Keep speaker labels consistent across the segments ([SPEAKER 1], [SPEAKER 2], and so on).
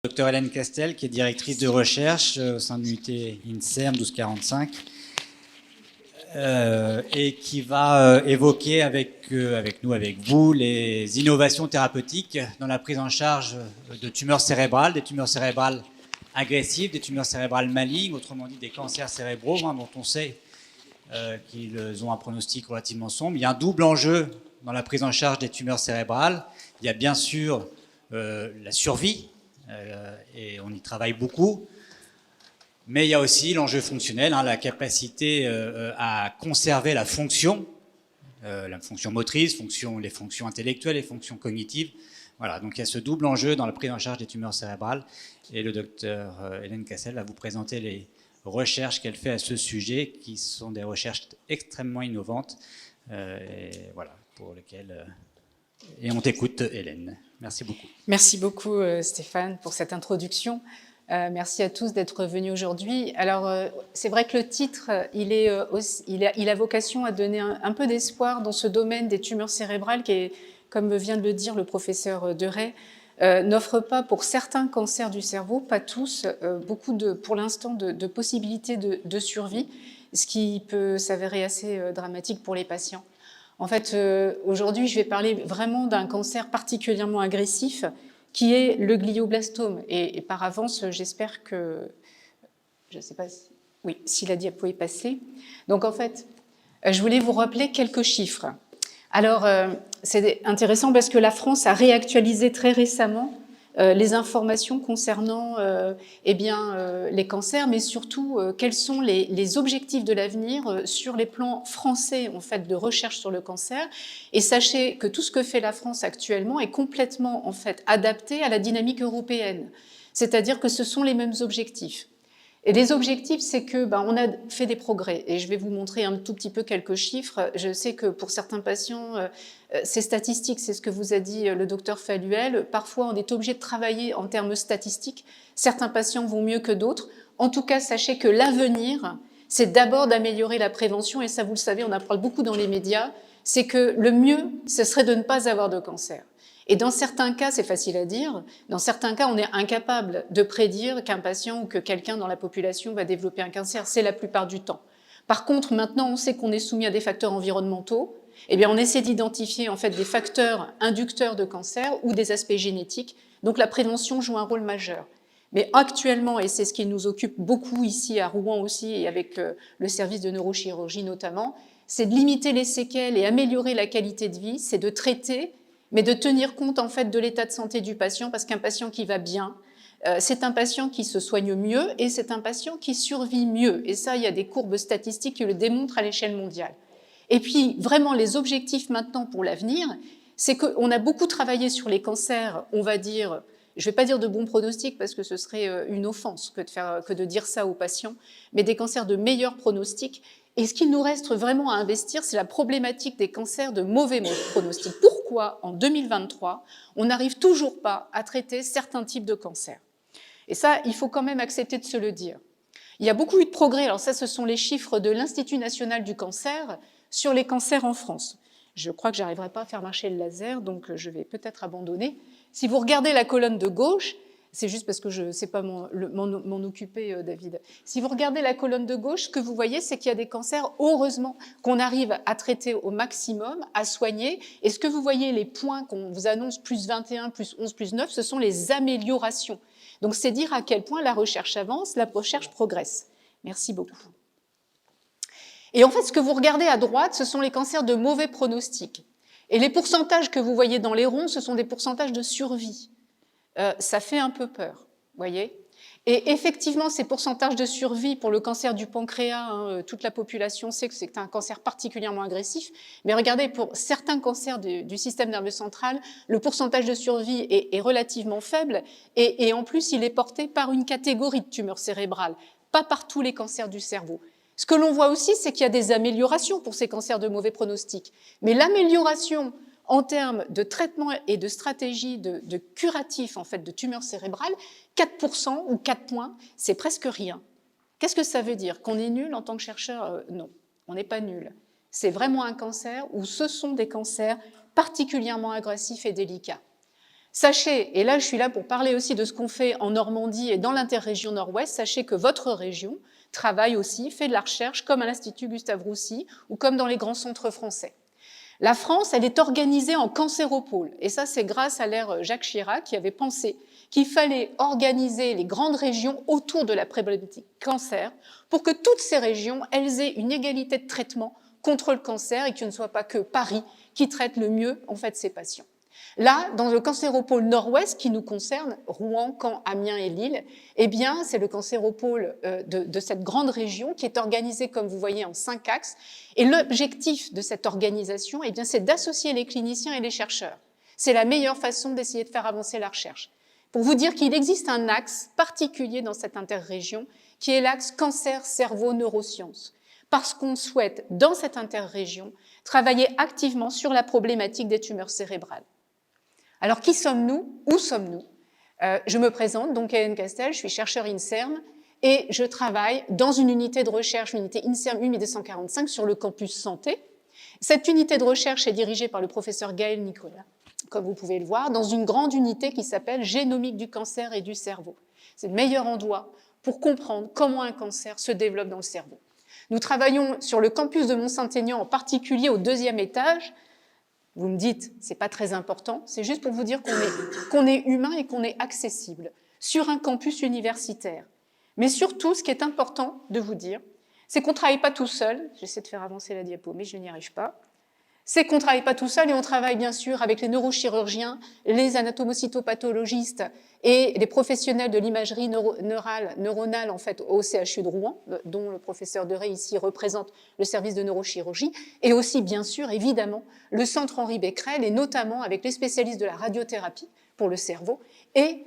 [SPEAKER 1] Dr Hélène Castel, qui est directrice de recherche au sein de l'unité INSERM 1245, et qui va évoquer avec vous, les innovations thérapeutiques dans la prise en charge de tumeurs cérébrales, des tumeurs cérébrales agressives, des tumeurs cérébrales malignes, autrement dit des cancers cérébraux, dont on sait qu'ils ont un pronostic relativement sombre. Il y a un double enjeu dans la prise en charge des tumeurs cérébrales. Il y a bien sûr la survie, et on y travaille beaucoup, mais il y a aussi l'enjeu fonctionnel, la capacité à conserver la fonction motrice, les fonctions intellectuelles, les fonctions cognitives. Voilà, donc il y a ce double enjeu dans la prise en charge des tumeurs cérébrales, et le docteur Hélène Castel va vous présenter les recherches qu'elle fait à ce sujet, qui sont des recherches extrêmement innovantes, et voilà, pour lesquelles... Et on t'écoute, Hélène. Merci beaucoup.
[SPEAKER 2] Merci beaucoup, Stéphane, pour cette introduction. Merci à tous d'être venus aujourd'hui. Alors, c'est vrai que le titre, il a vocation à donner un peu d'espoir dans ce domaine des tumeurs cérébrales qui est, comme vient de le dire le professeur Deray, n'offre pas pour certains cancers du cerveau, pas tous, beaucoup pour l'instant de possibilités de survie, ce qui peut s'avérer assez dramatique pour les patients. En fait, aujourd'hui, je vais parler vraiment d'un cancer particulièrement agressif qui est le glioblastome. Et par avance, j'espère que... Je ne sais pas si... Oui, si la diapo est passée. Donc, en fait, je voulais vous rappeler quelques chiffres. Alors, c'est intéressant parce que la France a réactualisé très récemment les informations concernant les cancers, mais surtout quels sont les objectifs de l'avenir sur les plans français en fait, de recherche sur le cancer. Et sachez que tout ce que fait la France actuellement est complètement en fait, adapté à la dynamique européenne. C'est-à-dire que ce sont les mêmes objectifs. Et les objectifs, c'est que on a fait des progrès. Et je vais vous montrer un tout petit peu quelques chiffres. Je sais que pour certains patients, c'est statistique, c'est ce que vous a dit le docteur Falluel. Parfois, on est obligé de travailler en termes statistiques. Certains patients vont mieux que d'autres. En tout cas, sachez que l'avenir, c'est d'abord d'améliorer la prévention. Et ça, vous le savez, on en parle beaucoup dans les médias. C'est que le mieux, ce serait de ne pas avoir de cancer. Et dans certains cas, c'est facile à dire, dans certains cas, on est incapable de prédire qu'un patient ou que quelqu'un dans la population va développer un cancer, c'est la plupart du temps. Par contre, maintenant, on sait qu'on est soumis à des facteurs environnementaux, eh bien, on essaie d'identifier en fait des facteurs inducteurs de cancer ou des aspects génétiques, donc la prévention joue un rôle majeur. Mais actuellement, et c'est ce qui nous occupe beaucoup ici à Rouen aussi, et avec le service de neurochirurgie notamment, c'est de limiter les séquelles et améliorer la qualité de vie, c'est de traiter, mais de tenir compte en fait de l'état de santé du patient, parce qu'un patient qui va bien, c'est un patient qui se soigne mieux et c'est un patient qui survit mieux. Et ça, il y a des courbes statistiques qui le démontrent à l'échelle mondiale. Et puis, vraiment, les objectifs maintenant pour l'avenir, c'est qu'on a beaucoup travaillé sur les cancers, on va dire, je ne vais pas dire de bons pronostics parce que ce serait une offense que de dire ça aux patients, mais des cancers de meilleurs pronostics. Et ce qu'il nous reste vraiment à investir, c'est la problématique des cancers de mauvais pronostics. Pourquoi, en 2023, on n'arrive toujours pas à traiter certains types de cancers? Et ça, il faut quand même accepter de se le dire. Il y a beaucoup eu de progrès. Alors ça, ce sont les chiffres de l'Institut national du cancer sur les cancers en France. Je crois que je n'arriverai pas à faire marcher le laser, donc je vais peut-être abandonner. Si vous regardez la colonne de gauche, c'est juste parce que je ne sais pas m'en occuper, David. Si vous regardez la colonne de gauche, ce que vous voyez, c'est qu'il y a des cancers, heureusement, qu'on arrive à traiter au maximum, à soigner. Et ce que vous voyez, les points qu'on vous annonce, plus 21, plus 11, plus 9, ce sont les améliorations. Donc, c'est dire à quel point la recherche avance, la recherche progresse. Merci beaucoup. Et en fait, ce que vous regardez à droite, ce sont les cancers de mauvais pronostic. Et les pourcentages que vous voyez dans les ronds, ce sont des pourcentages de survie. Ça fait un peu peur, voyez. Et effectivement, ces pourcentages de survie pour le cancer du pancréas, toute la population sait que c'est un cancer particulièrement agressif. Mais regardez, pour certains cancers du système nerveux central, le pourcentage de survie est relativement faible. Et en plus, il est porté par une catégorie de tumeurs cérébrales, pas par tous les cancers du cerveau. Ce que l'on voit aussi, c'est qu'il y a des améliorations pour ces cancers de mauvais pronostic. Mais l'amélioration en termes de traitement et de stratégie de curatif en fait, de tumeurs cérébrales, 4% ou 4 points, c'est presque rien. Qu'est-ce que ça veut dire? Qu'on est nul en tant que chercheur? Non, on n'est pas nul. C'est vraiment un cancer ou ce sont des cancers particulièrement agressifs et délicats. Sachez, et là je suis là pour parler aussi de ce qu'on fait en Normandie et dans l'interrégion Nord-Ouest, sachez que votre région travaille aussi, fait de la recherche comme à l'Institut Gustave Roussy ou comme dans les grands centres français. La France, elle est organisée en cancéropoles, et ça c'est grâce à l'ère Jacques Chirac qui avait pensé qu'il fallait organiser les grandes régions autour de la problématique cancer pour que toutes ces régions, elles aient une égalité de traitement contre le cancer et que ce ne soit pas que Paris qui traite le mieux en fait ces patients. Là, dans le cancéropôle nord-ouest qui nous concerne, Rouen, Caen, Amiens et Lille, eh bien, c'est le cancéropôle de cette grande région qui est organisé, comme vous voyez, en 5 axes. Et l'objectif de cette organisation, eh bien, c'est d'associer les cliniciens et les chercheurs. C'est la meilleure façon d'essayer de faire avancer la recherche. Pour vous dire qu'il existe un axe particulier dans cette interrégion, qui est l'axe cancer-cerveau-neurosciences. Parce qu'on souhaite, dans cette interrégion, travailler activement sur la problématique des tumeurs cérébrales. Alors, qui sommes-nous? Où sommes-nous? Je me présente, donc Hélène Castel, je suis chercheur INSERM et je travaille dans une unité de recherche, l'unité INSERM 8245 sur le campus santé. Cette unité de recherche est dirigée par le professeur Gaël Nicolas, comme vous pouvez le voir, dans une grande unité qui s'appelle Génomique du cancer et du cerveau. C'est le meilleur endroit pour comprendre comment un cancer se développe dans le cerveau. Nous travaillons sur le campus de Mont-Saint-Aignan, en particulier au 2e étage. Vous me dites, c'est pas très important, c'est juste pour vous dire qu'on est humain et qu'on est accessible sur un campus universitaire. Mais surtout, ce qui est important de vous dire, c'est qu'on ne travaille pas tout seul. J'essaie de faire avancer la diapo, mais je n'y arrive pas. C'est qu'on ne travaille pas tout seul et on travaille bien sûr avec les neurochirurgiens, les anatomocytopathologistes et les professionnels de l'imagerie neuronale en fait, au CHU de Rouen, dont le professeur Deray ici représente le service de neurochirurgie, et aussi bien sûr évidemment le centre Henri Becquerel et notamment avec les spécialistes de la radiothérapie pour le cerveau et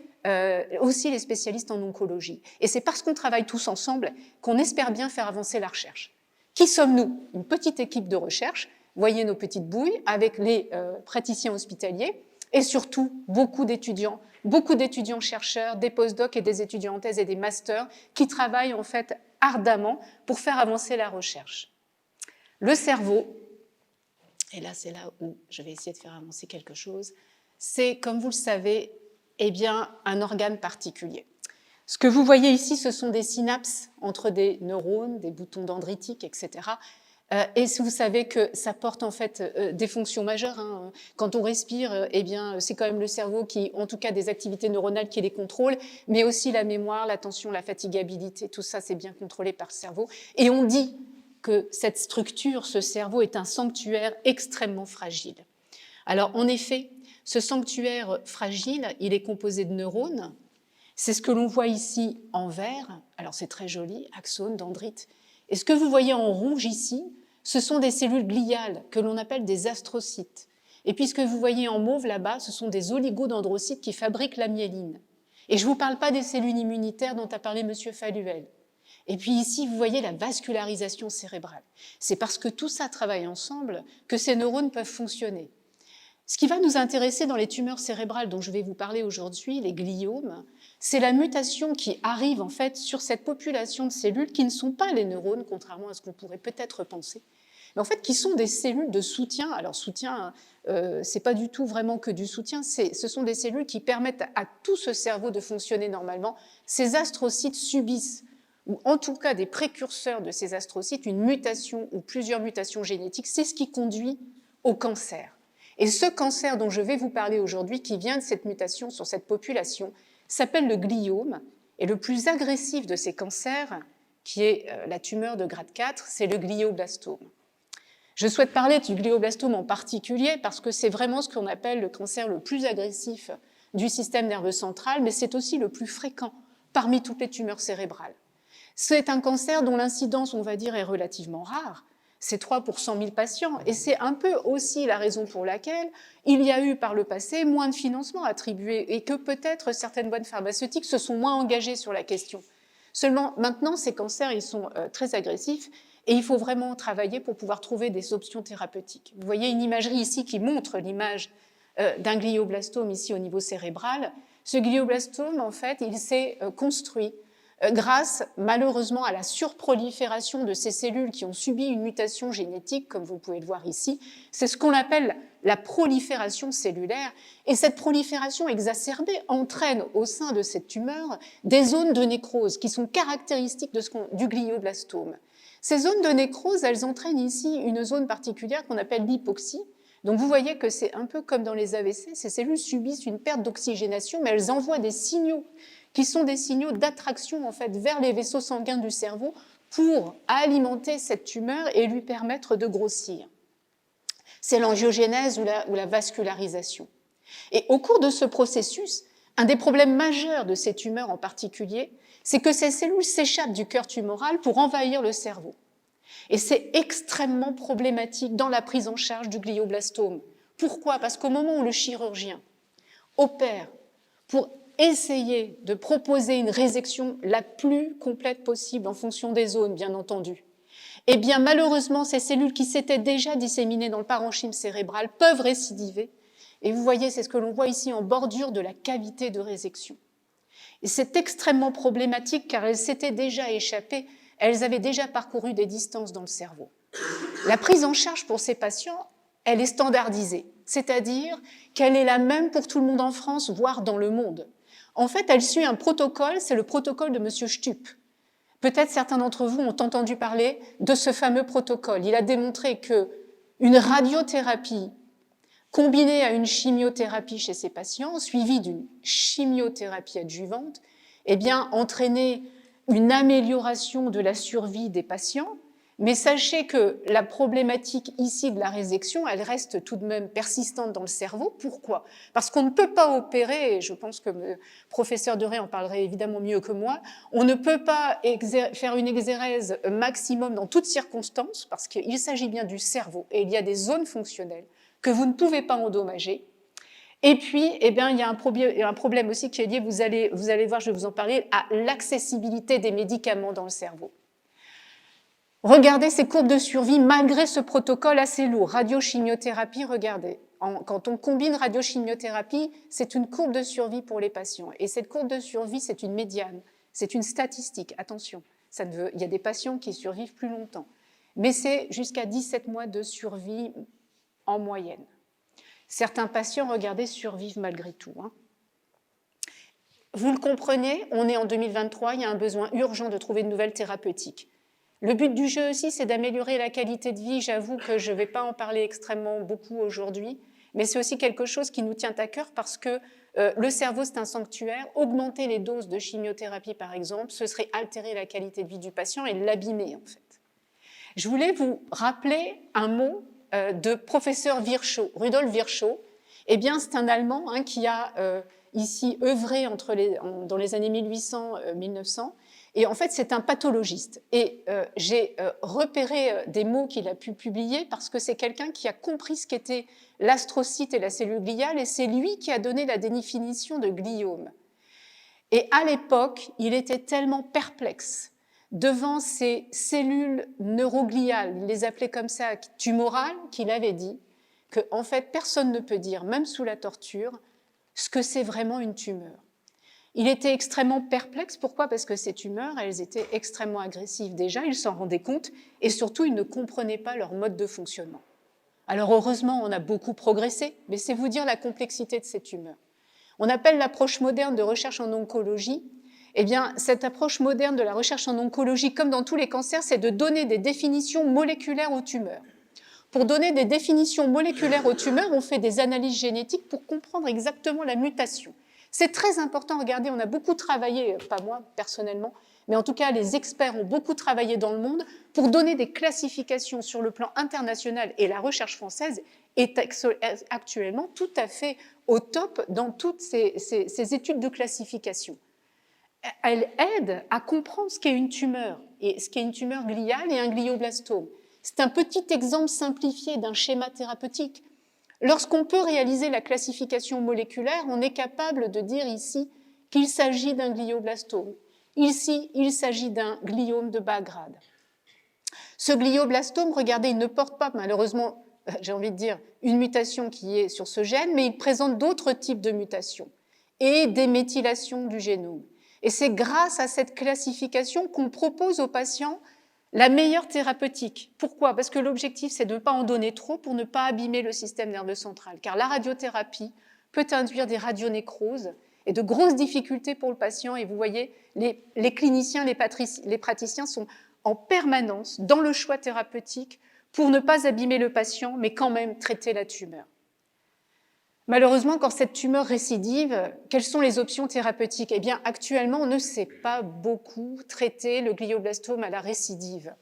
[SPEAKER 2] aussi les spécialistes en oncologie. Et c'est parce qu'on travaille tous ensemble qu'on espère bien faire avancer la recherche. Qui sommes-nous? Une petite équipe de recherche. Voyez nos petites bouilles avec les praticiens hospitaliers et surtout beaucoup d'étudiants chercheurs, des postdocs et des étudiants en thèse et des masters qui travaillent en fait ardemment pour faire avancer la recherche. Le cerveau, et là c'est là où je vais essayer de faire avancer quelque chose, c'est comme vous le savez, eh bien, un organe particulier. Ce que vous voyez ici, ce sont des synapses entre des neurones, des boutons dendritiques, etc. Et vous savez que ça porte en fait des fonctions majeures. Hein. Quand on respire, eh bien, c'est quand même le cerveau qui, en tout cas des activités neuronales qui les contrôle, mais aussi la mémoire, l'attention, la fatigabilité, tout ça c'est bien contrôlé par le cerveau. Et on dit que cette structure, ce cerveau, est un sanctuaire extrêmement fragile. Alors en effet, ce sanctuaire fragile, il est composé de neurones. C'est ce que l'on voit ici en vert. Alors c'est très joli, axones, dendrites. Et ce que vous voyez en rouge ici, ce sont des cellules gliales que l'on appelle des astrocytes. Et puis ce que vous voyez en mauve là-bas, ce sont des oligodendrocytes qui fabriquent la myéline. Et je ne vous parle pas des cellules immunitaires dont a parlé M. Falluel. Et puis ici, vous voyez la vascularisation cérébrale. C'est parce que tout ça travaille ensemble que ces neurones peuvent fonctionner. Ce qui va nous intéresser dans les tumeurs cérébrales dont je vais vous parler aujourd'hui, les gliomes, c'est la mutation qui arrive en fait sur cette population de cellules qui ne sont pas les neurones, contrairement à ce qu'on pourrait peut-être penser, mais en fait qui sont des cellules de soutien. Alors soutien, c'est pas du tout vraiment que du soutien, ce sont des cellules qui permettent à tout ce cerveau de fonctionner normalement. Ces astrocytes subissent, ou en tout cas des précurseurs de ces astrocytes, une mutation ou plusieurs mutations génétiques. C'est ce qui conduit au cancer. Et ce cancer dont je vais vous parler aujourd'hui, qui vient de cette mutation sur cette population, s'appelle le gliome. Et le plus agressif de ces cancers, qui est la tumeur de grade 4, c'est le glioblastome. Je souhaite parler du glioblastome en particulier parce que c'est vraiment ce qu'on appelle le cancer le plus agressif du système nerveux central, mais c'est aussi le plus fréquent parmi toutes les tumeurs cérébrales. C'est un cancer dont l'incidence, on va dire, est relativement rare. C'est 3 pour 100 000 patients. Et c'est un peu aussi la raison pour laquelle il y a eu par le passé moins de financement attribué et que peut-être certaines boîtes pharmaceutiques se sont moins engagées sur la question. Seulement, maintenant, ces cancers, ils sont très agressifs et il faut vraiment travailler pour pouvoir trouver des options thérapeutiques. Vous voyez une imagerie ici qui montre l'image d'un glioblastome ici au niveau cérebral. Ce glioblastome, en fait, il s'est construit grâce malheureusement à la surprolifération de ces cellules qui ont subi une mutation génétique, comme vous pouvez le voir ici. C'est ce qu'on appelle la prolifération cellulaire. Et cette prolifération exacerbée entraîne au sein de cette tumeur des zones de nécrose qui sont caractéristiques du glioblastome. Ces zones de nécrose, elles entraînent ici une zone particulière qu'on appelle l'hypoxie. Donc vous voyez que c'est un peu comme dans les AVC, ces cellules subissent une perte d'oxygénation, mais elles envoient des signaux qui sont des signaux d'attraction en fait, vers les vaisseaux sanguins du cerveau pour alimenter cette tumeur et lui permettre de grossir. C'est l'angiogénèse ou la vascularisation. Et au cours de ce processus, un des problèmes majeurs de ces tumeurs en particulier, c'est que ces cellules s'échappent du cœur tumoral pour envahir le cerveau. Et c'est extrêmement problématique dans la prise en charge du glioblastome. Pourquoi ? Parce qu'au moment où le chirurgien opère pour essayer de proposer une résection la plus complète possible en fonction des zones, bien entendu, eh bien malheureusement, ces cellules qui s'étaient déjà disséminées dans le parenchyme cérébral peuvent récidiver. Et vous voyez, c'est ce que l'on voit ici en bordure de la cavité de résection. Et c'est extrêmement problématique car elles s'étaient déjà échappées, elles avaient déjà parcouru des distances dans le cerveau. La prise en charge pour ces patients, elle est standardisée, c'est-à-dire qu'elle est la même pour tout le monde en France, voire dans le monde. En fait, elle suit un protocole, c'est le protocole de M. Stupp. Peut-être certains d'entre vous ont entendu parler de ce fameux protocole. Il a démontré qu'une radiothérapie combinée à une chimiothérapie chez ces patients, suivie d'une chimiothérapie adjuvante, eh bien, entraînait une amélioration de la survie des patients. Mais sachez que la problématique ici de la résection, elle reste tout de même persistante dans le cerveau. Pourquoi ? Parce qu'on ne peut pas opérer, et je pense que le professeur Deray en parlerait évidemment mieux que moi, on ne peut pas faire une exérèse maximum dans toutes circonstances, parce qu'il s'agit bien du cerveau, et il y a des zones fonctionnelles que vous ne pouvez pas endommager. Et puis, eh bien, il y a un problème aussi qui est lié, vous allez voir, je vais vous en parler, à l'accessibilité des médicaments dans le cerveau. Regardez ces courbes de survie malgré ce protocole assez lourd. Radiochimiothérapie, regardez. Quand on combine radiochimiothérapie, c'est une courbe de survie pour les patients. Et cette courbe de survie, c'est une médiane, c'est une statistique. Attention, il y a des patients qui survivent plus longtemps. Mais c'est jusqu'à 17 mois de survie en moyenne. Certains patients, regardez, survivent malgré tout. Vous le comprenez, on est en 2023, il y a un besoin urgent de trouver de nouvelles thérapeutiques. Le but du jeu aussi, c'est d'améliorer la qualité de vie. J'avoue que je ne vais pas en parler extrêmement beaucoup aujourd'hui, mais c'est aussi quelque chose qui nous tient à cœur parce que le cerveau, c'est un sanctuaire. Augmenter les doses de chimiothérapie, par exemple, ce serait altérer la qualité de vie du patient et l'abîmer, en fait. Je voulais vous rappeler un mot de professeur Virchow, Rudolf Virchow. Eh bien, c'est un Allemand qui a ici œuvré dans les années 1800-1900. Et en fait, c'est un pathologiste. Et j'ai repéré des mots qu'il a pu publier parce que c'est quelqu'un qui a compris ce qu'était l'astrocyte et la cellule gliale, et c'est lui qui a donné la définition de gliome. Et à l'époque, il était tellement perplexe devant ces cellules neurogliales, il les appelait comme ça, tumorales, qu'il avait dit qu'en fait, personne ne peut dire, même sous la torture, ce que c'est vraiment une tumeur. Il était extrêmement perplexe. Pourquoi ? Parce que ces tumeurs, elles étaient extrêmement agressives déjà, il s'en rendait compte, et surtout, il ne comprenait pas leur mode de fonctionnement. Alors heureusement, on a beaucoup progressé, mais c'est vous dire la complexité de ces tumeurs. On appelle l'approche moderne de recherche en oncologie. Eh bien, cette approche moderne de la recherche en oncologie, comme dans tous les cancers, c'est de donner des définitions moléculaires aux tumeurs. Pour donner des définitions moléculaires aux tumeurs, on fait des analyses génétiques pour comprendre exactement la mutation. C'est très important, regardez, on a beaucoup travaillé, pas moi personnellement, mais en tout cas les experts ont beaucoup travaillé dans le monde pour donner des classifications sur le plan international, et la recherche française est actuellement tout à fait au top dans toutes ces études de classification. Elle aide à comprendre ce qu'est une tumeur, et ce qu'est une tumeur gliale et un glioblastome. C'est un petit exemple simplifié d'un schéma thérapeutique. Lorsqu'on peut réaliser la classification moléculaire, on est capable de dire ici qu'il s'agit d'un glioblastome. Ici, il s'agit d'un gliome de bas grade. Ce glioblastome, regardez, il ne porte pas, malheureusement, j'ai envie de dire, une mutation qui est sur ce gène, mais il présente d'autres types de mutations et des méthylations du génome. Et c'est grâce à cette classification qu'on propose aux patients la meilleure thérapeutique. Pourquoi? Parce que l'objectif, c'est de ne pas en donner trop pour ne pas abîmer le système nerveux central. Car la radiothérapie peut induire des radionécroses et de grosses difficultés pour le patient. Et vous voyez, les cliniciens, les praticiens sont en permanence dans le choix thérapeutique pour ne pas abîmer le patient, mais quand même traiter la tumeur. Malheureusement, quand cette tumeur récidive, quelles sont les options thérapeutiques? Eh bien, actuellement, on ne sait pas beaucoup traiter le glioblastome à la récidive,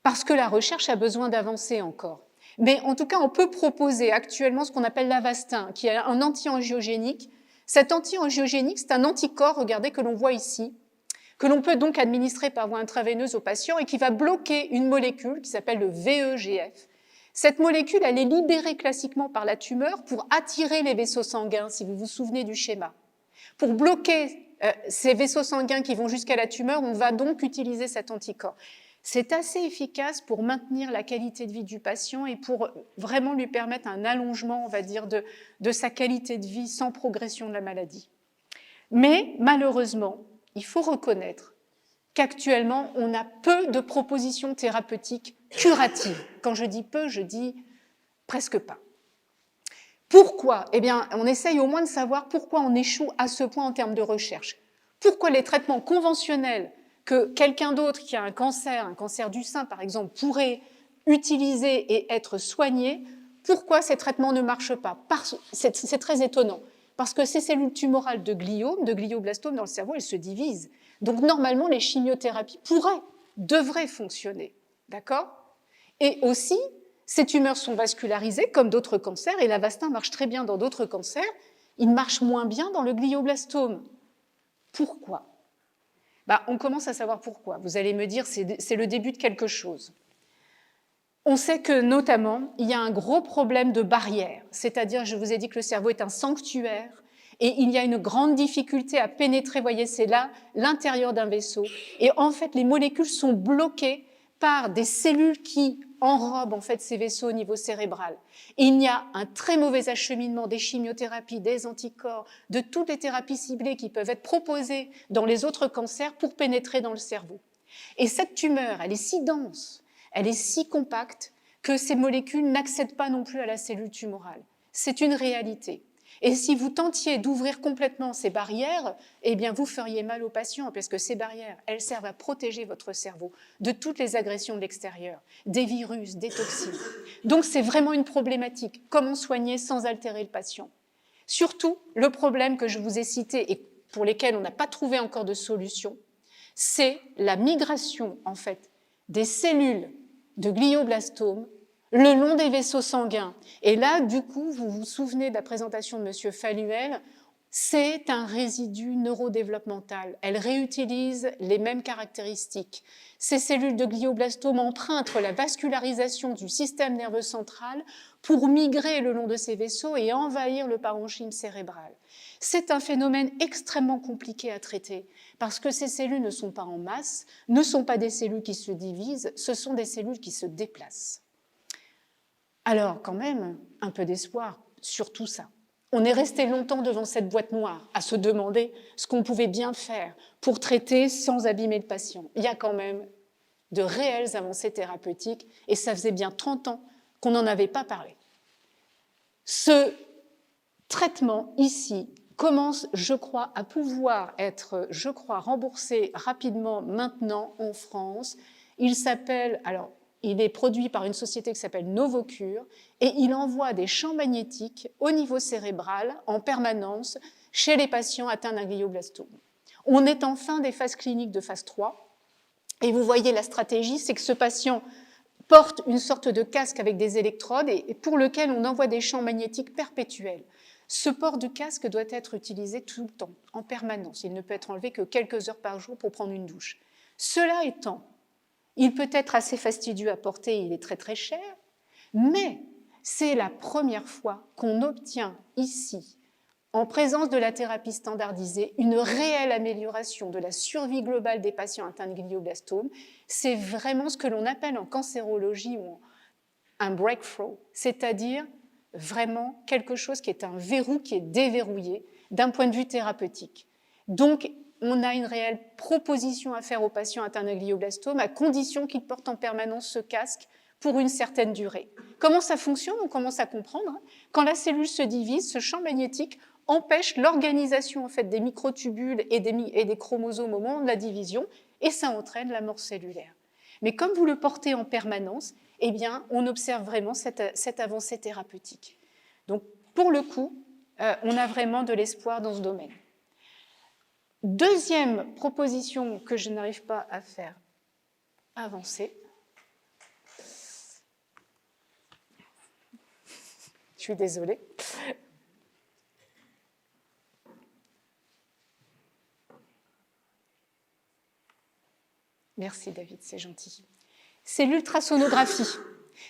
[SPEAKER 2] parce que la recherche a besoin d'avancer encore. Mais en tout cas, on peut proposer actuellement ce qu'on appelle l'Avastin, qui est un anti-angiogénique. Cet anti-angiogénique, c'est un anticorps, regardez, que l'on voit ici, que l'on peut donc administrer par voie intraveineuse au patient et qui va bloquer une molécule qui s'appelle le VEGF. Cette molécule, elle est libérée classiquement par la tumeur pour attirer les vaisseaux sanguins, si vous vous souvenez du schéma. Pour bloquer ces vaisseaux sanguins qui vont jusqu'à la tumeur, on va donc utiliser cet anticorps. C'est assez efficace pour maintenir la qualité de vie du patient et pour vraiment lui permettre un allongement, on va dire, de sa qualité de vie sans progression de la maladie. Mais malheureusement, il faut reconnaître qu'actuellement, on a peu de propositions thérapeutiques curatives. Quand je dis peu, je dis presque pas. Pourquoi? Eh bien, on essaye au moins de savoir pourquoi on échoue à ce point en termes de recherche. Pourquoi les traitements conventionnels que quelqu'un d'autre qui a un cancer du sein par exemple, pourrait utiliser et être soigné, pourquoi ces traitements ne marchent pas? C'est très étonnant. Parce que ces cellules tumorales de gliome, de glioblastome dans le cerveau, elles se divisent. Donc normalement, les chimiothérapies devraient fonctionner. D'accord? Et aussi, ces tumeurs sont vascularisées comme d'autres cancers, et l'Avastin marche très bien dans d'autres cancers, il marche moins bien dans le glioblastome. Pourquoi? On commence à savoir pourquoi. Vous allez me dire, c'est le début de quelque chose. On sait que, notamment, il y a un gros problème de barrière, c'est-à-dire, je vous ai dit que le cerveau est un sanctuaire, et il y a une grande difficulté à pénétrer, vous voyez, c'est là, l'intérieur d'un vaisseau. Et en fait, les molécules sont bloquées par des cellules qui enrobent en fait ces vaisseaux au niveau cérébral. Et il y a un très mauvais acheminement des chimiothérapies, des anticorps, de toutes les thérapies ciblées qui peuvent être proposées dans les autres cancers pour pénétrer dans le cerveau. Et cette tumeur, elle est si dense, elle est si compacte que ces molécules n'accèdent pas non plus à la cellule tumorale. C'est une réalité. Et si vous tentiez d'ouvrir complètement ces barrières, eh bien vous feriez mal aux patients, parce que ces barrières, elles servent à protéger votre cerveau de toutes les agressions de l'extérieur, des virus, des toxines. Donc c'est vraiment une problématique. Comment soigner sans altérer le patient? Surtout, le problème que je vous ai cité et pour lesquels on n'a pas trouvé encore de solution, c'est la migration, en fait, des cellules de glioblastome le long des vaisseaux sanguins. Et là, du coup, vous vous souvenez de la présentation de M. Falluel, c'est un résidu neurodéveloppemental. Elle réutilise les mêmes caractéristiques. Ces cellules de glioblastome empruntent la vascularisation du système nerveux central pour migrer le long de ces vaisseaux et envahir le parenchyme cérébral. C'est un phénomène extrêmement compliqué à traiter parce que ces cellules ne sont pas en masse, ne sont pas des cellules qui se divisent, ce sont des cellules qui se déplacent. Alors, quand même, un peu d'espoir sur tout ça. On est resté longtemps devant cette boîte noire à se demander ce qu'on pouvait bien faire pour traiter sans abîmer le patient. Il y a quand même de réelles avancées thérapeutiques et ça faisait bien 30 ans qu'on n'en avait pas parlé. Ce traitement ici commence, je crois, à pouvoir être, remboursé rapidement maintenant en France. Il s'appelle, il est produit par une société qui s'appelle Novocure et il envoie des champs magnétiques au niveau cérébral en permanence chez les patients atteints d'un glioblastome. On est en fin des phases cliniques de phase 3 et vous voyez la stratégie, c'est que ce patient porte une sorte de casque avec des électrodes et pour lequel on envoie des champs magnétiques perpétuels. Ce port de casque doit être utilisé tout le temps, en permanence. Il ne peut être enlevé que quelques heures par jour pour prendre une douche. Cela étant, il peut être assez fastidieux à porter, il est très très cher, mais c'est la première fois qu'on obtient ici, en présence de la thérapie standardisée, une réelle amélioration de la survie globale des patients atteints de glioblastome. C'est vraiment ce que l'on appelle en cancérologie un breakthrough, c'est-à-dire vraiment quelque chose qui est un verrou qui est déverrouillé d'un point de vue thérapeutique. Donc, on a une réelle proposition à faire aux patients atteints d'un glioblastome à condition qu'ils portent en permanence ce casque pour une certaine durée. Comment ça fonctionne? On commence à comprendre. Quand la cellule se divise, ce champ magnétique empêche l'organisation en fait, des microtubules et des chromosomes au moment de la division, et ça entraîne la mort cellulaire. Mais comme vous le portez en permanence, eh bien, on observe vraiment cette avancée thérapeutique. Donc, pour le coup, on a vraiment de l'espoir dans ce domaine. Deuxième proposition que je n'arrive pas à faire avancer. Je suis désolée. Merci David, c'est gentil. C'est l'ultrasonographie.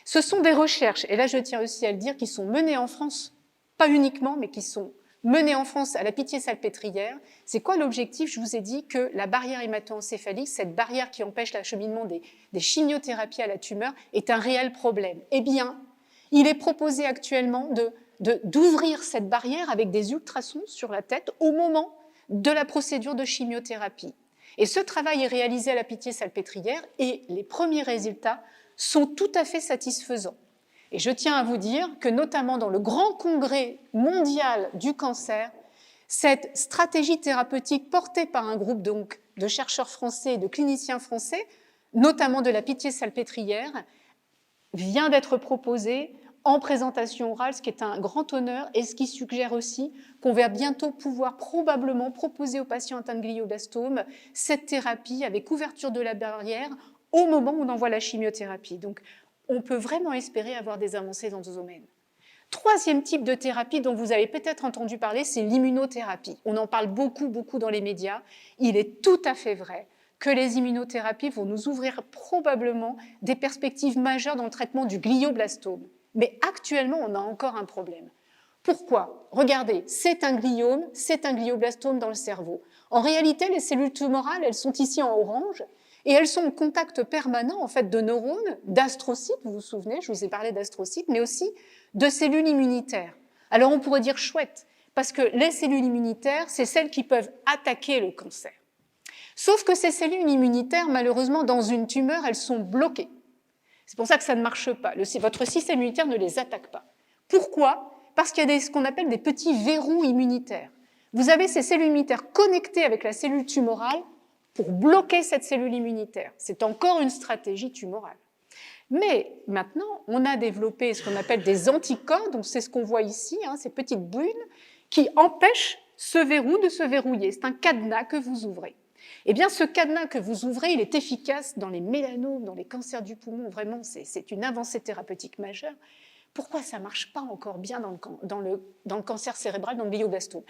[SPEAKER 2] Ce sont des recherches, et là je tiens aussi à le dire, qui sont menées en France, pas uniquement, mais qui sont menées en France à la Pitié-Salpêtrière. C'est quoi l'objectif? Je vous ai dit que la barrière hémato-encéphalique, cette barrière qui empêche l'acheminement des chimiothérapies à la tumeur, est un réel problème. Eh bien, il est proposé actuellement d'ouvrir cette barrière avec des ultrasons sur la tête au moment de la procédure de chimiothérapie. Et ce travail est réalisé à la Pitié-Salpêtrière et les premiers résultats sont tout à fait satisfaisants. Et je tiens à vous dire que notamment dans le grand congrès mondial du cancer, cette stratégie thérapeutique portée par un groupe donc, de chercheurs français et de cliniciens français, notamment de la Pitié-Salpêtrière, vient d'être proposée en présentation orale, ce qui est un grand honneur et ce qui suggère aussi qu'on va bientôt pouvoir probablement proposer aux patients atteints de glioblastome cette thérapie avec ouverture de la barrière au moment où on envoie la chimiothérapie. Donc, on peut vraiment espérer avoir des avancées dans ce domaine. Troisième type de thérapie dont vous avez peut-être entendu parler, c'est l'immunothérapie. On en parle beaucoup dans les médias. Il est tout à fait vrai que les immunothérapies vont nous ouvrir probablement des perspectives majeures dans le traitement du glioblastome. Mais actuellement, on a encore un problème. Pourquoi? Regardez, c'est un gliome, c'est un glioblastome dans le cerveau. En réalité, les cellules tumorales, elles sont ici en orange et elles sont en contact permanent en fait, de neurones, d'astrocytes, vous vous souvenez, je vous ai parlé d'astrocytes, mais aussi de cellules immunitaires. Alors on pourrait dire chouette, parce que les cellules immunitaires, c'est celles qui peuvent attaquer le cancer. Sauf que ces cellules immunitaires, malheureusement, dans une tumeur, elles sont bloquées. C'est pour ça que ça ne marche pas. Votre système immunitaire ne les attaque pas. Pourquoi? Parce qu'il y a ce qu'on appelle des petits verrous immunitaires. Vous avez ces cellules immunitaires connectées avec la cellule tumorale pour bloquer cette cellule immunitaire. C'est encore une stratégie tumorale. Mais maintenant, on a développé ce qu'on appelle des anticorps, donc c'est ce qu'on voit ici, ces petites bulles, qui empêchent ce verrou de se verrouiller. C'est un cadenas que vous ouvrez. Eh bien, ce cadenas que vous ouvrez, il est efficace dans les mélanomes, dans les cancers du poumon. Vraiment, c'est une avancée thérapeutique majeure. Pourquoi ça ne marche pas encore bien dans le cancer cérébral, dans le glioblastome?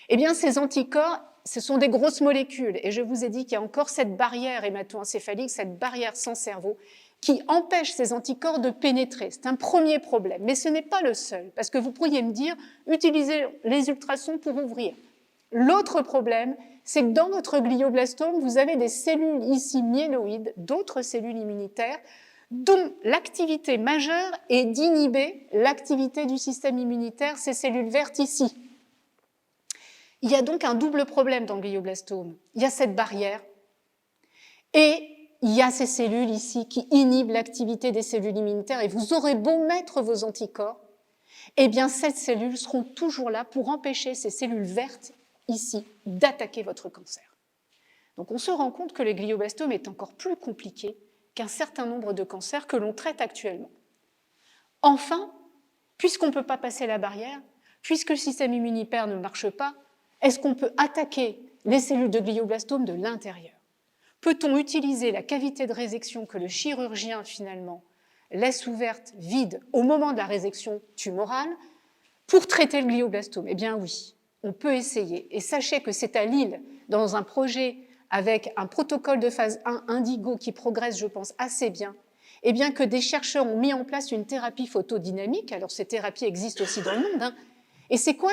[SPEAKER 2] Eh bien, ces anticorps, ce sont des grosses molécules. Et je vous ai dit qu'il y a encore cette barrière hémato-encéphalique, cette barrière sans cerveau, qui empêche ces anticorps de pénétrer. C'est un premier problème. Mais ce n'est pas le seul. Parce que vous pourriez me dire, utilisez les ultrasons pour ouvrir. L'autre problème, c'est que dans votre glioblastome, vous avez des cellules ici myéloïdes, d'autres cellules immunitaires, dont l'activité majeure est d'inhiber l'activité du système immunitaire, ces cellules vertes ici. Il y a donc un double problème dans le glioblastome. Il y a cette barrière et il y a ces cellules ici qui inhibent l'activité des cellules immunitaires et vous aurez beau mettre vos anticorps, eh bien ces cellules seront toujours là pour empêcher ces cellules vertes ici d'attaquer votre cancer. Donc on se rend compte que le glioblastome est encore plus compliqué qu'un certain nombre de cancers que l'on traite actuellement. Enfin, puisqu'on ne peut pas passer la barrière, puisque le système immunitaire ne marche pas, est-ce qu'on peut attaquer les cellules de glioblastome de l'intérieur? Peut-on utiliser la cavité de résection que le chirurgien finalement laisse ouverte, vide, au moment de la résection tumorale pour traiter le glioblastome? Eh bien oui, on peut essayer. Et sachez que c'est à Lille, dans un projet avec un protocole de phase 1 Indigo qui progresse, je pense, assez bien, eh bien que des chercheurs ont mis en place une thérapie photodynamique. Alors ces thérapies existent aussi dans le monde. Et c'est quoi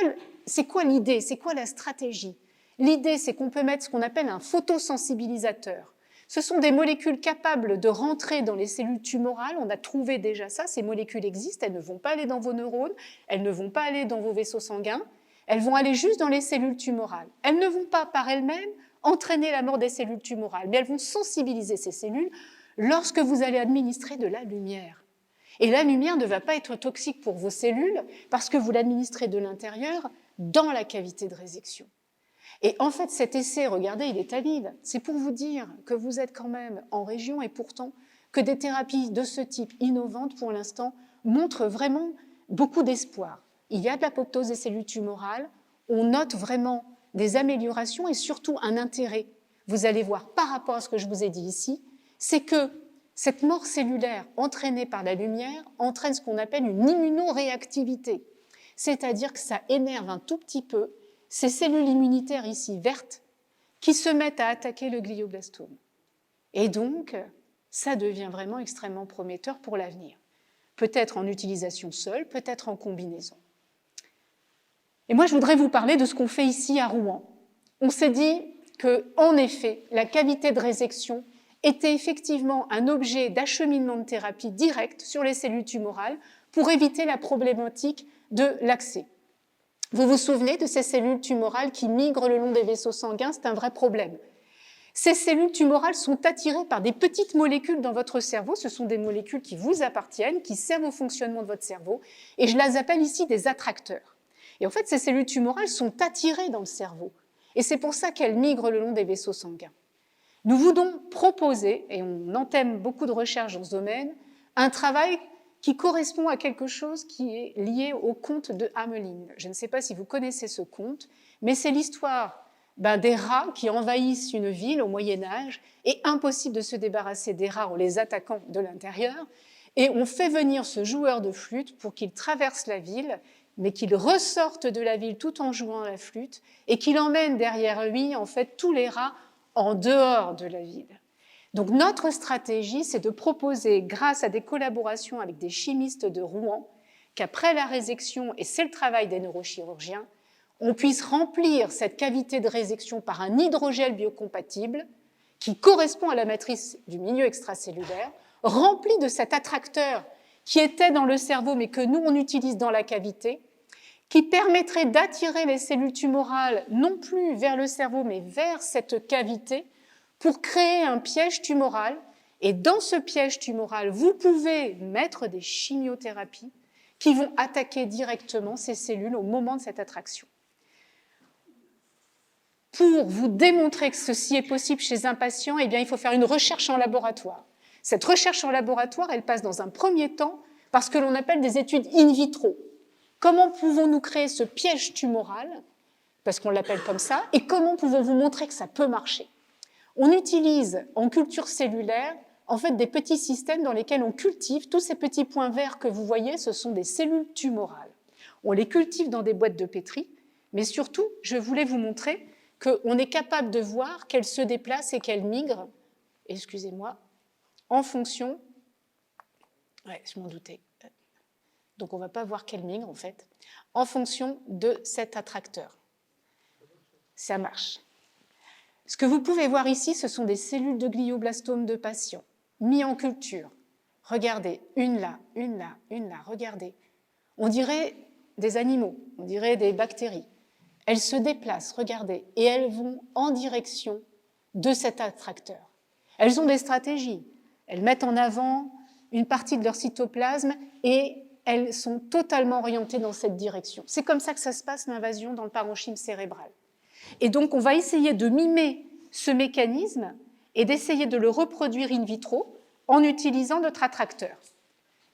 [SPEAKER 2] l'idée? C'est quoi la stratégie? L'idée, c'est qu'on peut mettre ce qu'on appelle un photosensibilisateur. Ce sont des molécules capables de rentrer dans les cellules tumorales. On a trouvé déjà ça, ces molécules existent, elles ne vont pas aller dans vos neurones, elles ne vont pas aller dans vos vaisseaux sanguins, elles vont aller juste dans les cellules tumorales. Elles ne vont pas par elles-mêmes entraîner la mort des cellules tumorales, mais elles vont sensibiliser ces cellules lorsque vous allez administrer de la lumière. Et la lumière ne va pas être toxique pour vos cellules parce que vous l'administrez de l'intérieur dans la cavité de résection. Et en fait, cet essai, regardez, il est à Lille. C'est pour vous dire que vous êtes quand même en région et pourtant que des thérapies de ce type innovantes, pour l'instant, montrent vraiment beaucoup d'espoir. Il y a de l'apoptose des cellules tumorales, on note vraiment des améliorations et surtout un intérêt. Vous allez voir par rapport à ce que je vous ai dit ici, c'est que cette mort cellulaire entraînée par la lumière entraîne ce qu'on appelle une immunoréactivité, c'est-à-dire que ça énerve un tout petit peu ces cellules immunitaires ici vertes qui se mettent à attaquer le glioblastome. Et donc, ça devient vraiment extrêmement prometteur pour l'avenir. Peut-être en utilisation seule, peut-être en combinaison. Et moi, je voudrais vous parler de ce qu'on fait ici à Rouen. On s'est dit qu'en effet, la cavité de résection était effectivement un objet d'acheminement de thérapie direct sur les cellules tumorales pour éviter la problématique de l'accès. Vous vous souvenez de ces cellules tumorales qui migrent le long des vaisseaux sanguins? C'est un vrai problème. Ces cellules tumorales sont attirées par des petites molécules dans votre cerveau. Ce sont des molécules qui vous appartiennent, qui servent au fonctionnement de votre cerveau. Et je les appelle ici des attracteurs. Et en fait, ces cellules tumorales sont attirées dans le cerveau. Et c'est pour ça qu'elles migrent le long des vaisseaux sanguins. Nous voulons proposer, et on entame beaucoup de recherches dans ce domaine, un travail qui correspond à quelque chose qui est lié au conte de Hamelin. Je ne sais pas si vous connaissez ce conte, mais c'est l'histoire des rats qui envahissent une ville au Moyen-Âge, et impossible de se débarrasser des rats en les attaquant de l'intérieur, et on fait venir ce joueur de flûte pour qu'il traverse la ville, mais qu'il ressorte de la ville tout en jouant la flûte, et qu'il emmène derrière lui en fait tous les rats en dehors de la ville. Donc notre stratégie, c'est de proposer, grâce à des collaborations avec des chimistes de Rouen, qu'après la résection, et c'est le travail des neurochirurgiens, on puisse remplir cette cavité de résection par un hydrogel biocompatible qui correspond à la matrice du milieu extracellulaire, rempli de cet attracteur qui était dans le cerveau mais que nous on utilise dans la cavité, qui permettrait d'attirer les cellules tumorales non plus vers le cerveau mais vers cette cavité pour créer un piège tumoral. Et dans ce piège tumoral, vous pouvez mettre des chimiothérapies qui vont attaquer directement ces cellules au moment de cette attraction. Pour vous démontrer que ceci est possible chez un patient, eh bien, il faut faire une recherche en laboratoire. Cette recherche en laboratoire, elle passe dans un premier temps par ce que l'on appelle des études in vitro. Comment pouvons-nous créer ce piège tumoral, parce qu'on l'appelle comme ça, et comment pouvons-vous montrer que ça peut marcher? On utilise en culture cellulaire en fait des petits systèmes dans lesquels on cultive tous ces petits points verts que vous voyez, ce sont des cellules tumorales. On les cultive dans des boîtes de pétri, mais surtout, je voulais vous montrer qu'on est capable de voir qu'elles se déplacent et qu'elles migrent, excusez-moi, en fonction, ouais, je m'en doutais, donc on ne va pas voir qu'elles migrent en fait, en fonction de cet attracteur. Ça marche. Ce que vous pouvez voir ici, ce sont des cellules de glioblastome de patients, mis en culture. Regardez, une là, une là, une là, regardez. On dirait des animaux, on dirait des bactéries. Elles se déplacent, regardez, et elles vont en direction de cet attracteur. Elles ont des stratégies. Elles mettent en avant une partie de leur cytoplasme et elles sont totalement orientées dans cette direction. C'est comme ça que ça se passe, l'invasion dans le parenchyme cérébral. Et donc, on va essayer de mimer ce mécanisme et d'essayer de le reproduire in vitro en utilisant notre attracteur.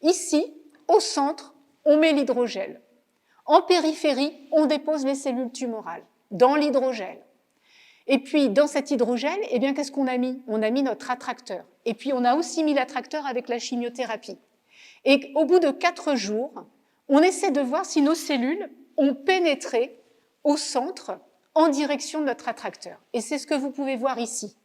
[SPEAKER 2] Ici, au centre, on met l'hydrogel. En périphérie, on dépose les cellules tumorales dans l'hydrogel. Et puis, dans cet hydrogel, eh bien, qu'est-ce qu'on a mis? On a mis notre attracteur. Et puis, on a aussi mis l'attracteur avec la chimiothérapie. Et au bout de 4 jours, on essaie de voir si nos cellules ont pénétré au centre en direction de notre attracteur. Et c'est ce que vous pouvez voir ici.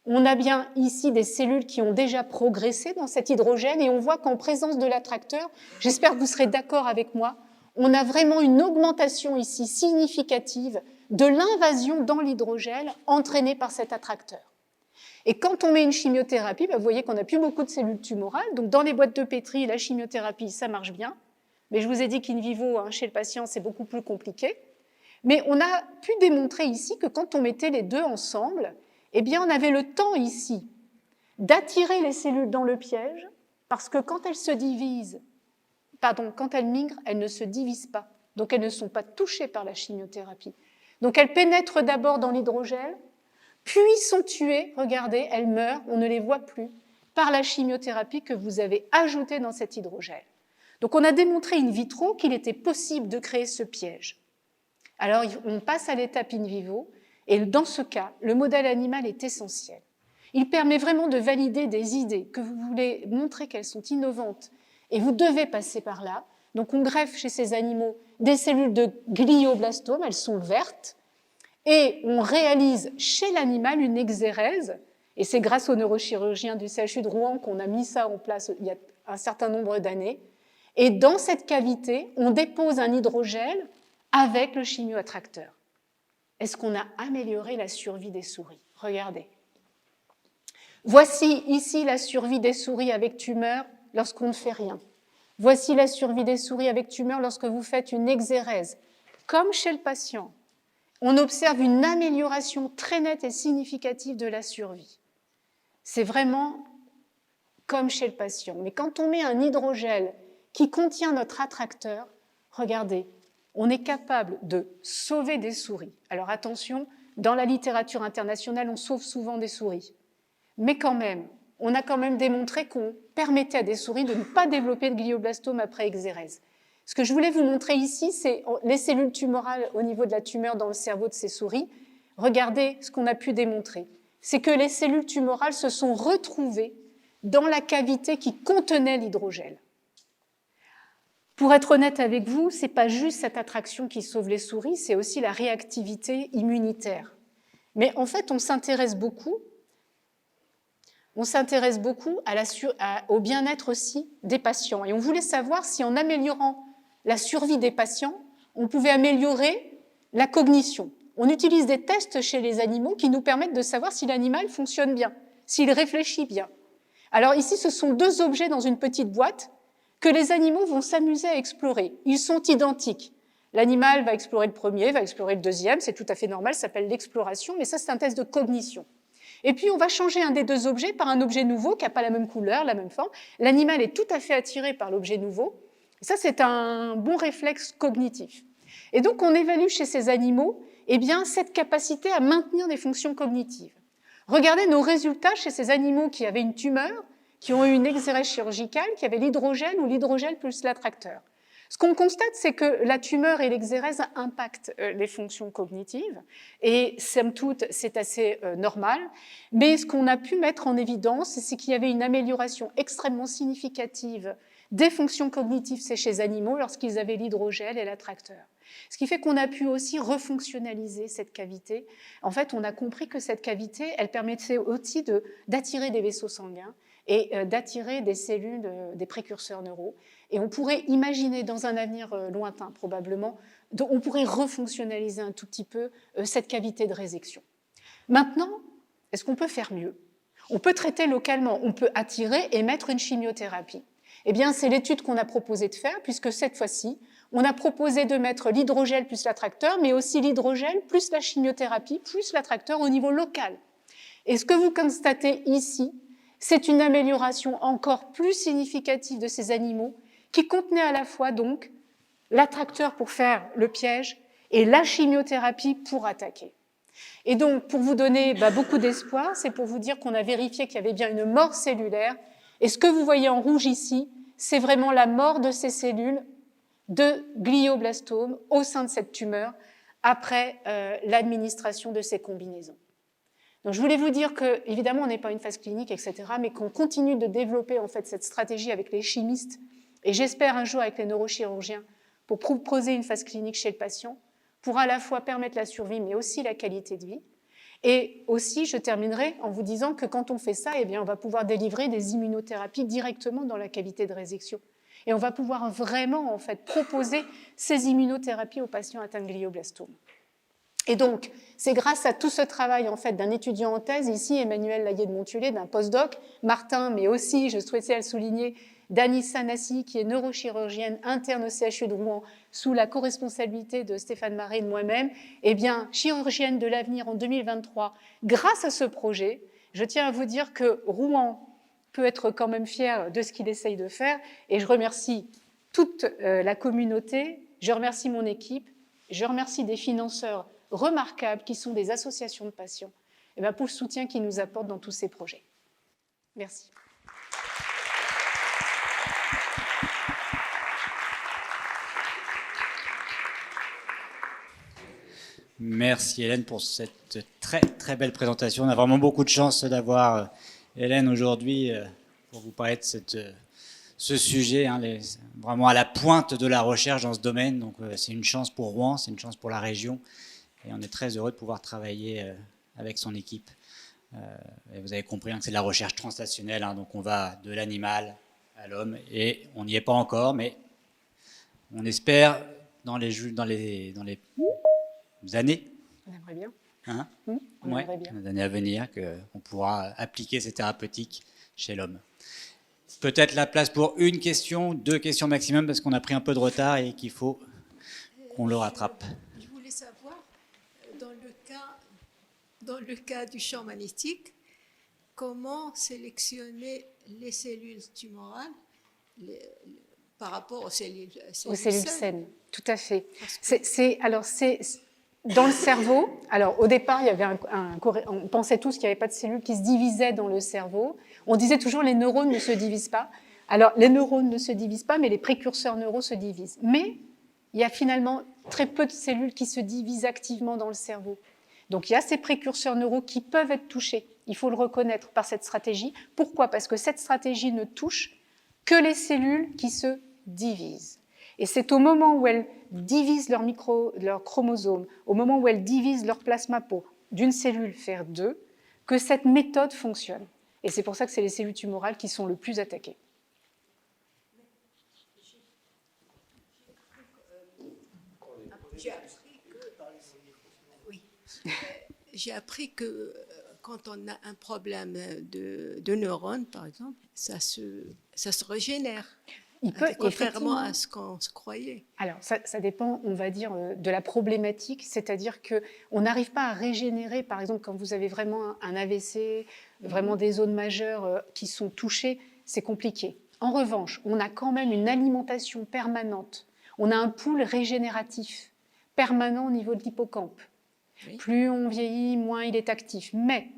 [SPEAKER 2] On a bien ici des cellules qui ont déjà progressé dans cet hydrogène et on voit qu'en présence de l'attracteur, j'espère que vous serez d'accord avec moi, on a vraiment une augmentation ici significative de l'invasion dans l'hydrogène entraînée par cet attracteur. Et quand on met une chimiothérapie, vous voyez qu'on n'a plus beaucoup de cellules tumorales, donc dans les boîtes de pétri, la chimiothérapie, ça marche bien, mais je vous ai dit qu'in vivo, chez le patient, c'est beaucoup plus compliqué. Mais on a pu démontrer ici que quand on mettait les deux ensemble, eh bien, on avait le temps ici d'attirer les cellules dans le piège, parce que quand elles se divisent, quand elles migrent, elles ne se divisent pas. Donc elles ne sont pas touchées par la chimiothérapie. Donc elles pénètrent d'abord dans l'hydrogel, puis sont tuées, regardez, elles meurent, on ne les voit plus, par la chimiothérapie que vous avez ajoutée dans cet hydrogel. Donc on a démontré in vitro qu'il était possible de créer ce piège. Alors on passe à l'étape in vivo, et dans ce cas, le modèle animal est essentiel. Il permet vraiment de valider des idées que vous voulez montrer qu'elles sont innovantes, et vous devez passer par là. Donc on greffe chez ces animaux des cellules de glioblastome, elles sont vertes, et on réalise chez l'animal une exérèse, et c'est grâce aux neurochirurgiens du CHU de Rouen qu'on a mis ça en place il y a un certain nombre d'années. Et dans cette cavité, on dépose un hydrogel avec le chimioattracteur. Est-ce qu'on a amélioré la survie des souris? Regardez. Voici ici la survie des souris avec tumeur lorsqu'on ne fait rien. Voici la survie des souris avec tumeur lorsque vous faites une exérèse. Comme chez le patient, on observe une amélioration très nette et significative de la survie. C'est vraiment comme chez le patient. Mais quand on met un hydrogel qui contient notre attracteur, regardez, on est capable de sauver des souris. Alors attention, dans la littérature internationale, on sauve souvent des souris. Mais quand même, on a quand même démontré qu'on permettait à des souris de ne pas développer de glioblastome après exérèse. Ce que je voulais vous montrer ici, c'est les cellules tumorales au niveau de la tumeur dans le cerveau de ces souris. Regardez ce qu'on a pu démontrer. C'est que les cellules tumorales se sont retrouvées dans la cavité qui contenait l'hydrogel. Pour être honnête avec vous, ce n'est pas juste cette attraction qui sauve les souris, c'est aussi la réactivité immunitaire. Mais en fait, on s'intéresse beaucoup au bien-être aussi des patients. Et on voulait savoir si en améliorant la survie des patients, on pouvait améliorer la cognition. On utilise des tests chez les animaux qui nous permettent de savoir si l'animal fonctionne bien, s'il réfléchit bien. Alors ici, ce sont deux objets dans une petite boîte que les animaux vont s'amuser à explorer. Ils sont identiques. L'animal va explorer le premier, va explorer le deuxième, c'est tout à fait normal, ça s'appelle l'exploration, mais ça, c'est un test de cognition. Et puis, on va changer un des deux objets par un objet nouveau qui n'a pas la même couleur, la même forme. L'animal est tout à fait attiré par l'objet nouveau. Et ça, c'est un bon réflexe cognitif. Et donc, on évalue chez ces animaux cette capacité à maintenir des fonctions cognitives. Regardez nos résultats chez ces animaux qui avaient une tumeur, qui ont eu une exérèse chirurgicale, qui avaient l'hydrogel ou l'hydrogel plus l'attracteur. Ce qu'on constate, c'est que la tumeur et l'exérèse impactent les fonctions cognitives, et somme toute, c'est assez normal. Mais ce qu'on a pu mettre en évidence, c'est qu'il y avait une amélioration extrêmement significative des fonctions cognitives chez les animaux lorsqu'ils avaient l'hydrogel et l'attracteur. Ce qui fait qu'on a pu aussi refonctionnaliser cette cavité. En fait, on a compris que cette cavité, elle permettait aussi d'attirer des vaisseaux sanguins et d'attirer des cellules, des précurseurs neuraux. Et on pourrait imaginer dans un avenir lointain, probablement, on pourrait refonctionnaliser un tout petit peu cette cavité de résection. Maintenant, est-ce qu'on peut faire mieux? On peut traiter localement, on peut attirer et mettre une chimiothérapie. Eh bien, c'est l'étude qu'on a proposé de faire, puisque cette fois-ci, on a proposé de mettre l'hydrogel plus l'attracteur, mais aussi l'hydrogel plus la chimiothérapie plus l'attracteur au niveau local. Et ce que vous constatez ici, c'est une amélioration encore plus significative de ces animaux qui contenaient à la fois donc l'attracteur pour faire le piège et la chimiothérapie pour attaquer. Et donc, pour vous donner beaucoup d'espoir, c'est pour vous dire qu'on a vérifié qu'il y avait bien une mort cellulaire. Et ce que vous voyez en rouge ici, c'est vraiment la mort de ces cellules de glioblastome au sein de cette tumeur après l'administration de ces combinaisons. Donc, je voulais vous dire que, évidemment, on n'est pas une phase clinique, etc., mais qu'on continue de développer en fait cette stratégie avec les chimistes et j'espère un jour avec les neurochirurgiens pour proposer une phase clinique chez le patient pour à la fois permettre la survie, mais aussi la qualité de vie. Et aussi, je terminerai en vous disant que quand on fait ça, on va pouvoir délivrer des immunothérapies directement dans la cavité de résection. Et on va pouvoir vraiment en fait, proposer ces immunothérapies aux patients atteints de glioblastome. Et donc, c'est grâce à tout ce travail en fait, d'un étudiant en thèse, ici Emmanuel Laillé de Montulé, d'un postdoc, Martin, mais aussi, je souhaitais le souligner, d'Anissa Nassi, qui est neurochirurgienne interne au CHU de Rouen, sous la co-responsabilité de Stéphane Marais et de moi-même, eh bien, chirurgienne de l'avenir en 2023, grâce à ce projet, je tiens à vous dire que Rouen peut être quand même fier de ce qu'il essaye de faire, et je remercie toute la communauté, je remercie mon équipe, je remercie des financeurs remarquables qui sont des associations de patients, et bien pour le soutien qu'ils nous apportent dans tous ces projets. Merci.
[SPEAKER 1] Merci Hélène pour cette très très belle présentation. On a vraiment beaucoup de chance d'avoir Hélène aujourd'hui pour vous parler de ce sujet, hein, vraiment à la pointe de la recherche dans ce domaine. Donc c'est une chance pour Rouen, c'est une chance pour la région, et on est très heureux de pouvoir travailler avec son équipe. Et vous avez compris que c'est de la recherche translationnelle, hein, donc on va de l'animal à l'homme, et on n'y est pas encore, mais on espère dans les années,
[SPEAKER 2] On aimerait bien.
[SPEAKER 1] hein,
[SPEAKER 2] On aimerait bien.
[SPEAKER 1] les années à venir, qu'on pourra appliquer ces thérapeutiques chez l'homme. Peut-être la place pour une question, 2 questions maximum, parce qu'on a pris un peu de retard et qu'il faut qu'on le rattrape.
[SPEAKER 3] Je voulais savoir, dans le cas du champ magnétique, comment sélectionner les cellules tumorales par rapport aux cellules
[SPEAKER 2] saines. Tout à fait. C'est dans le cerveau. Alors, au départ, il y avait on pensait tous qu'il n'y avait pas de cellules qui se divisaient dans le cerveau. On disait toujours les neurones ne se divisent pas. Alors, les neurones ne se divisent pas, mais les précurseurs neuraux se divisent. Mais il y a finalement très peu de cellules qui se divisent activement dans le cerveau. Donc, il y a ces précurseurs neuraux qui peuvent être touchés. Il faut le reconnaître par cette stratégie. Pourquoi ? Parce que cette stratégie ne touche que les cellules qui se divisent. Et c'est au moment où elles divisent leurs chromosomes, au moment où elles divisent leur plasma-peau, d'une cellule faire 2, que cette méthode fonctionne. Et c'est pour ça que c'est les cellules tumorales qui sont le plus attaquées.
[SPEAKER 3] J'ai appris que quand on a un problème de neurones, par exemple, ça se régénère. Contrairement à ce qu'on se croyait.
[SPEAKER 2] Alors, ça dépend, on va dire, de la problématique, c'est-à-dire qu'on n'arrive pas à régénérer, par exemple, quand vous avez vraiment un AVC, vraiment des zones majeures qui sont touchées, c'est compliqué. En revanche, on a quand même une alimentation permanente, on a un pool régénératif permanent au niveau de l'hippocampe. Oui. Plus on vieillit, moins il est actif, mais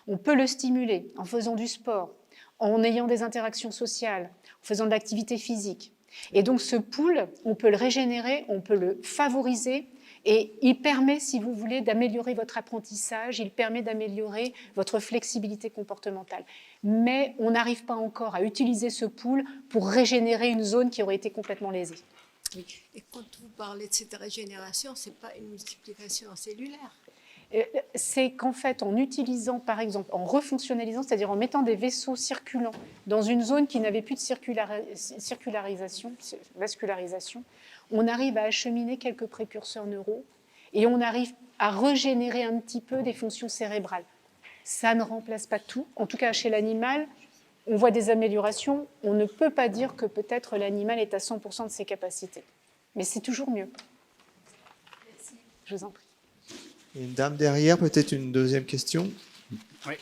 [SPEAKER 2] on peut le stimuler en faisant du sport, en ayant des interactions sociales, en faisant de l'activité physique. Et donc ce pool, on peut le régénérer, on peut le favoriser, et il permet, si vous voulez, d'améliorer votre apprentissage, il permet d'améliorer votre flexibilité comportementale. Mais on n'arrive pas encore à utiliser ce pool pour régénérer une zone qui aurait été complètement lésée.
[SPEAKER 3] Oui. Et quand vous parlez de cette régénération, ce n'est pas une multiplication cellulaire.
[SPEAKER 2] C'est qu'en fait, en utilisant, par exemple, en refonctionnalisant, c'est-à-dire en mettant des vaisseaux circulants dans une zone qui n'avait plus de vascularisation, on arrive à acheminer quelques précurseurs neuraux et on arrive à régénérer un petit peu des fonctions cérébrales. Ça ne remplace pas tout. En tout cas, chez l'animal, on voit des améliorations. On ne peut pas dire que peut-être l'animal est à 100% de ses capacités. Mais c'est toujours mieux.
[SPEAKER 3] Merci.
[SPEAKER 2] Je vous en prie.
[SPEAKER 4] Une dame derrière, peut-être une deuxième question.
[SPEAKER 1] Oui.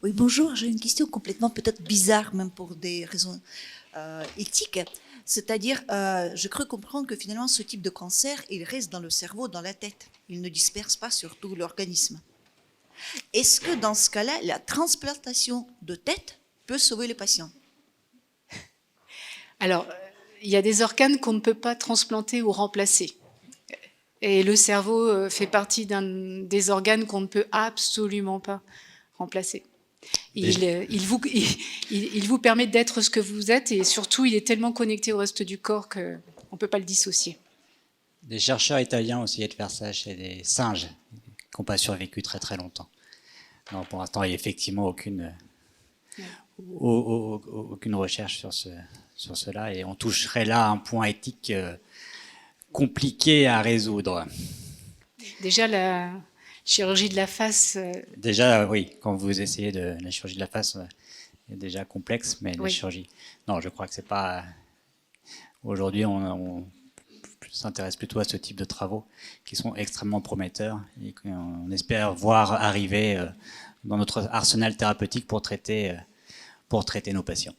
[SPEAKER 5] Oui, bonjour. J'ai une question complètement peut-être bizarre, même pour des raisons éthiques. C'est-à-dire, je creux comprendre que finalement, ce type de cancer, il reste dans le cerveau, dans la tête. Il ne disperse pas sur tout l'organisme. Est-ce que dans ce cas-là, la transplantation de tête peut sauver le patient ?
[SPEAKER 2] Alors, il y a des organes qu'on ne peut pas transplanter ou remplacer. Et le cerveau fait partie des organes qu'on ne peut absolument pas remplacer. Il vous permet d'être ce que vous êtes et surtout, il est tellement connecté au reste du corps qu'on ne peut pas le dissocier.
[SPEAKER 1] Des chercheurs italiens ont essayé de faire ça chez des singes qui n'ont pas survécu très très longtemps. Non, pour l'instant, il n'y a effectivement aucune recherche sur cela, et on toucherait là un point éthique compliqué à résoudre.
[SPEAKER 2] Déjà, chirurgie de la face.
[SPEAKER 1] Déjà, oui, quand vous essayez de la chirurgie de la face, est déjà complexe, mais la chirurgie. Non, je crois que c'est pas. Aujourd'hui, on s'intéresse plutôt à ce type de travaux qui sont extrêmement prometteurs et qu'on espère voir arriver dans notre arsenal thérapeutique pour traiter nos patients.